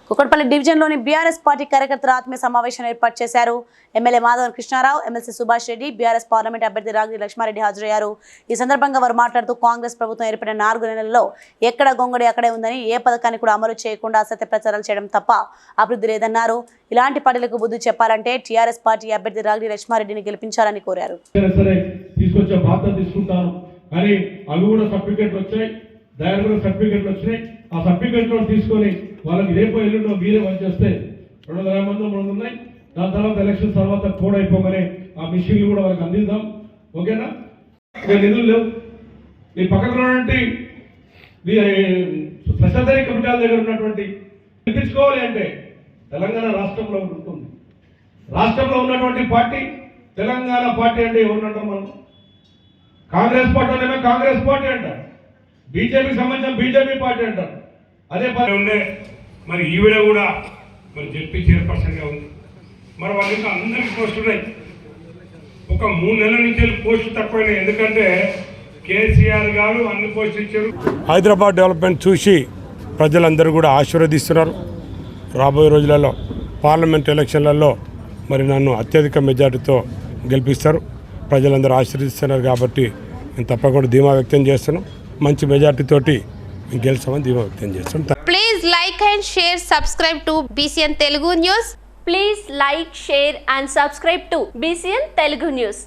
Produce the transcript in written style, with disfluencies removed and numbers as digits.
కుకట్పల్లి డివిజన్లోని BRS party కార్యకర్తల ఆత్మీయ సమావేశం ఏర్పాటు చేశారు. MLA Madhavan Krishnarao, MLC Subhash Reddy, BRS parliament అభ్యర్థి రాగిడి లక్ష్మారెడ్డి హాజరయ్యారు. ఈ సందర్భంగా వారు మాట్లాడుతూ కాంగ్రెస్ ప్రభుత్వం ఏర్పడిన 4 నెలల్లో ఎక్కడ గొంగడి అక్కడే ఉందని, ఏ పథకాన్ని కూడా అమలు చేయకుండా అసత్య ప్రచారాలు చేయడం తప్ప అభివృద్ధి లేదన్నారు. ఇలాంటి పార్టీలకు బుద్ధి చెప్పాలంటే టీఆర్ఎస్ పార్టీ అభ్యర్థి రాగిడి లక్ష్మారెడ్డిని గెలిపించాలని కోరారు. ఆ సర్టిఫికెట్లో తీసుకొని వాళ్ళకి రేపు ఎల్లుండో మీరే పనిచేస్తే 200 మంది ఉన్నాయి. దాని తర్వాత ఎలక్షన్ తర్వాత కోడ్ అయిపోగానే ఆ మిషన్లు కూడా వాళ్ళకి అందిద్దాం. ఓకేనా? ఇక నిధులు లేవు. మీ పక్కన ఉన్నటువంటి ప్రశాంతరీ కమిటాల దగ్గర ఉన్నటువంటి గెలిపించుకోవాలి అంటే తెలంగాణ రాష్ట్రంలో ఉంటుంది. రాష్ట్రంలో ఉన్నటువంటి పార్టీ తెలంగాణ పార్టీ అంటే ఎవరినంటాం మనం? కాంగ్రెస్ పార్టీ అంటే కాంగ్రెస్ పార్టీ అంటారు, బీజేపీకి సంబంధించిన బీజేపీ పార్టీ అంటారు. అదే పార్టీ ఉండే మరి ఈవిడ కూడా మరి జెడ్పీ చైర్పర్సన్గా ఉంది. మరి వాళ్ళకి అందరికీ పోస్టులు ఉన్నాయి. ఒక 3 నెలల నుంచి పోస్టులు తక్కువైనాయి. ఎందుకంటే కేసీఆర్ గారు అన్ని పోస్టులు ఇచ్చారు. హైదరాబాద్ డెవలప్మెంట్ చూసి ప్రజలందరూ కూడా ఆశీర్వదిస్తున్నారు. రాబోయే రోజులలో పార్లమెంట్ ఎలక్షన్లలో మరి నన్ను అత్యధిక మెజార్టీతో గెలిపిస్తారు. ప్రజలందరూ ఆశీర్వదిస్తున్నారు కాబట్టి నేను తప్పకుండా ధీమా వ్యక్తం చేస్తున్నాను. మంచి మెజార్టీ తోటి గెలుస్తామని ధీమా వ్యక్తం చేస్తాం. Please like and share, subscribe to BCN Telugu News. Please like, share and subscribe to BCN Telugu News.